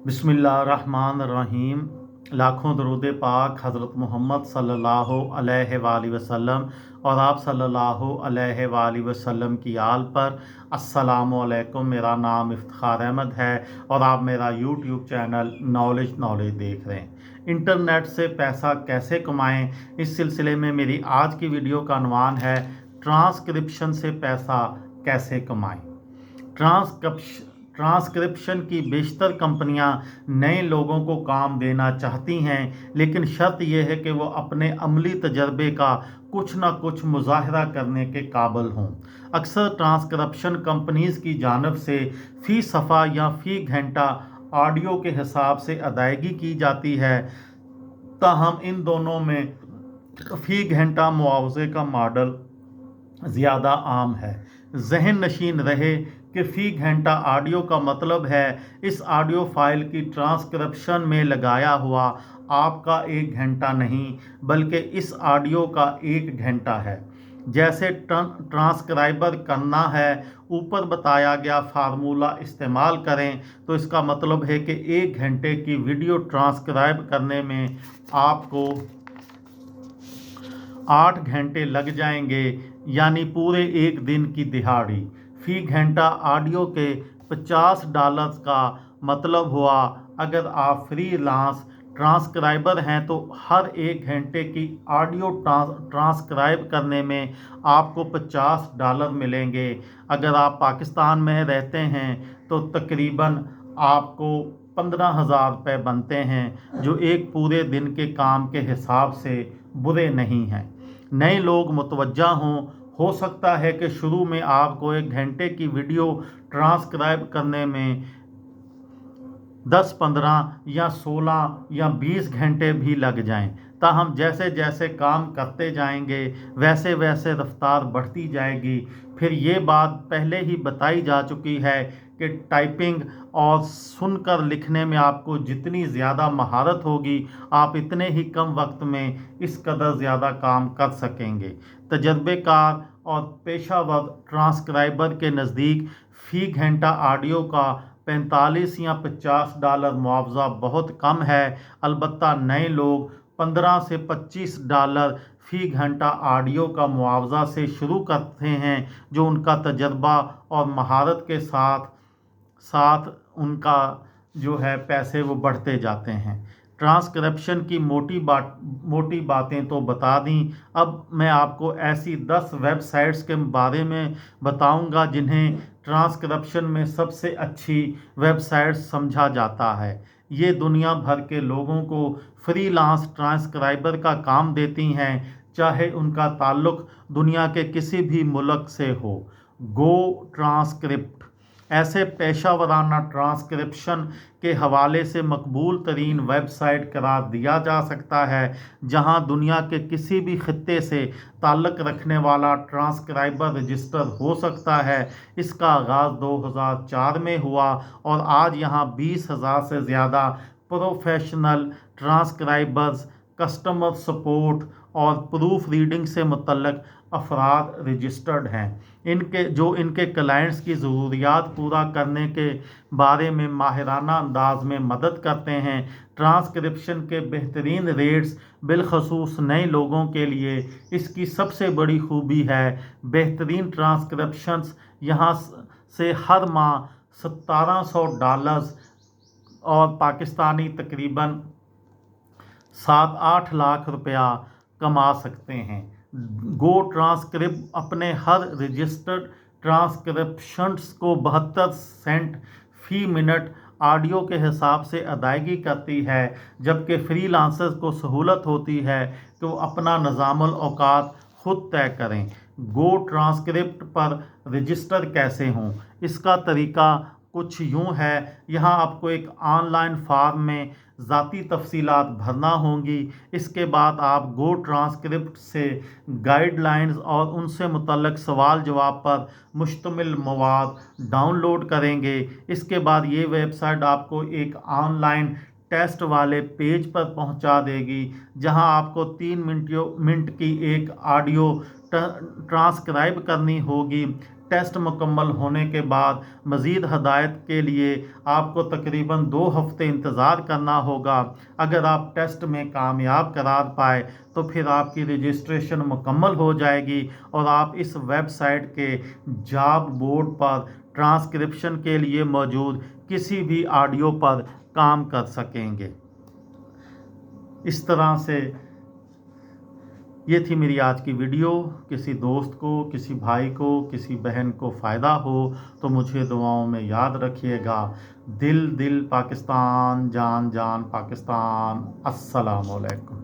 बिस्मिल्लाहिर्रहमानिर्रहीम। लाखों दरूद पाक हज़रत मोहम्मद सल्लल्लाहु अलैहि वसल्लम और आप सल्लल्लाहु अलैहि वसल्लम की आल पर। अस्सलामु अलैकुम। मेरा नाम इफ्तिखार अहमद है और आप मेरा यूट्यूब चैनल नॉलेज देख रहे हैं। इंटरनेट से पैसा कैसे कमाएं, इस सिलसिले में मेरी आज की वीडियो का अनवान है ट्रांसक्रिप्शन से पैसा कैसे कमाएं। ट्रांसक्रिप्शन की बेशतर कंपनियां नए लोगों को काम देना चाहती हैं, लेकिन शर्त यह है कि वो अपने अमली तजर्बे का कुछ ना कुछ मुजाहरा करने के काबिल हों। अक्सर ट्रांसक्रिप्शन कंपनीज की जानिब से फ़ी सफ़ा या फ़ी घंटा ऑडियो के हिसाब से अदायगी की जाती है, ताहम इन दोनों में फ़ी घंटा मुआवजे का मॉडल ज़्यादा आम है। जहन नशीन रहे कि फ़ी घंटा ऑडियो का मतलब है इस ऑडियो फाइल की ट्रांसक्रिप्शन में लगाया हुआ आपका 1 घंटा नहीं, बल्कि इस ऑडियो का 1 घंटा है। जैसे ट्रांसक्राइबर करना है, ऊपर बताया गया फार्मूला इस्तेमाल करें तो इसका मतलब है कि 1 घंटे की वीडियो ट्रांसक्राइब करने में आपको 8 घंटे लग जाएंगे, यानी पूरे एक दिन की दिहाड़ी। फ़ी घंटा ऑडियो के $50 का मतलब हुआ अगर आप फ्रीलांस ट्रांसक्राइबर हैं तो हर 1 घंटे की ऑडियो ट्रांसक्राइब करने में आपको $50 मिलेंगे। अगर आप पाकिस्तान में रहते हैं तो तकरीबन आपको 15,000 रुपये बनते हैं, जो एक पूरे दिन के काम के हिसाब से बुरे नहीं हैं। नए लोग मुतवज्जा हों, हो सकता है कि शुरू में आपको 1 घंटे की वीडियो ट्रांसक्राइब करने में 10, 15 या 16 या 20 घंटे भी लग जाएं। ताहम जैसे जैसे काम करते जाएंगे वैसे वैसे रफ्तार बढ़ती जाएगी। फिर ये बात पहले ही बताई जा चुकी है कि टाइपिंग और सुनकर लिखने में आपको जितनी ज़्यादा महारत होगी, आप इतने ही कम वक्त में इस कदर ज़्यादा काम कर सकेंगे। तजर्बेकार और पेशावर ट्रांसक्राइबर के नज़दीक फ़ी घंटा ऑडियो का 45 या $50 मुआवजा बहुत कम है। अलबत्ता नए लोग 15 से $25 फ़ी घंटा ऑडियो का मुआवजा से शुरू करते हैं, जो उनका तजर्बा और महारत के साथ साथ उनका जो है पैसे वो बढ़ते जाते हैं। ट्रांसक्रिप्शन की मोटी बातें तो बता दी। अब मैं आपको ऐसी 10 वेबसाइट्स के बारे में बताऊंगा जिन्हें ट्रांसक्रिप्शन में सबसे अच्छी वेबसाइट समझा जाता है। ये दुनिया भर के लोगों को फ्रीलांस ट्रांसक्राइबर का काम देती हैं, चाहे उनका ताल्लुक दुनिया के किसी भी मुल्क से हो। गो ट्रांसक्रिप्ट ऐसे पेशा वराना ट्रांसक्रिप्शन के हवाले से मकबूल तरीन वेबसाइट करार दिया जा सकता है, जहां दुनिया के किसी भी खित्ते से ताल्लुक़ रखने वाला ट्रांसक्राइबर रजिस्टर हो सकता है। इसका आगाज़ 2004 में हुआ और आज यहां 20,000 से ज़्यादा प्रोफेशनल ट्रांसक्राइबर्स, कस्टमर सपोर्ट और प्रूफ रीडिंग से मुतल्लक अफराद रजिस्टर्ड हैं। इनके क्लाइंट्स की ज़रूरियात पूरा करने के बारे में माहिराना अंदाज में मदद करते हैं। ट्रांसक्रिप्शन के बेहतरीन रेट्स बिलखसूस नए लोगों के लिए इसकी सबसे बड़ी खूबी है। बेहतरीन ट्रांसक्रिप्शंस यहाँ से हर माह $1700 और पाकिस्तानी तकरीबन 7-8 लाख रुपया कमा सकते हैं। गो ट्रांसक्रिप्ट अपने हर रजिस्टर्ड ट्रांसक्रिप्शंस को 72 सेंट फ़ी मिनट ऑडियो के हिसाब से अदायगी करती है, जबकि फ्रीलांसर्स को सहूलत होती है कि वो अपना निज़ामुल औकात खुद तय करें। गो ट्रांसक्रिप्ट पर रजिस्टर कैसे हों, इसका तरीका कुछ यूँ है। यहाँ आपको एक ऑनलाइन फॉर्म में ज़ाती तफसीलात भरना होंगी। इसके बाद आप गो ट्रांसक्रिप्ट से गाइडलाइंस और उनसे मुतल्लक सवाल जवाब पर मुश्तमिल मवाद डाउनलोड करेंगे। इसके बाद ये वेबसाइट आपको एक ऑनलाइन टेस्ट वाले पेज पर पहुंचा देगी, जहां आपको 3 मिनट की एक ऑडियो ट्रांसक्राइब करनी होगी। ٹیسٹ مکمل ہونے کے بعد مزید ہدایت کے لیے آپ کو تقریباً 2 ہفتے انتظار کرنا ہوگا۔ اگر آپ ٹیسٹ میں کامیاب قرار پائے تو پھر آپ کی رجسٹریشن مکمل ہو جائے گی اور آپ اس ویب سائٹ کے جاب بورڈ پر ٹرانسکرپشن کے لیے موجود کسی بھی آڈیو پر کام کر سکیں گے۔ اس طرح سے یہ تھی میری آج کی ویڈیو۔ کسی دوست کو، کسی بھائی کو، کسی بہن کو فائدہ ہو تو مجھے دعاؤں میں یاد رکھیے گا۔ دل دل پاکستان، جان جان پاکستان۔ السلام علیکم۔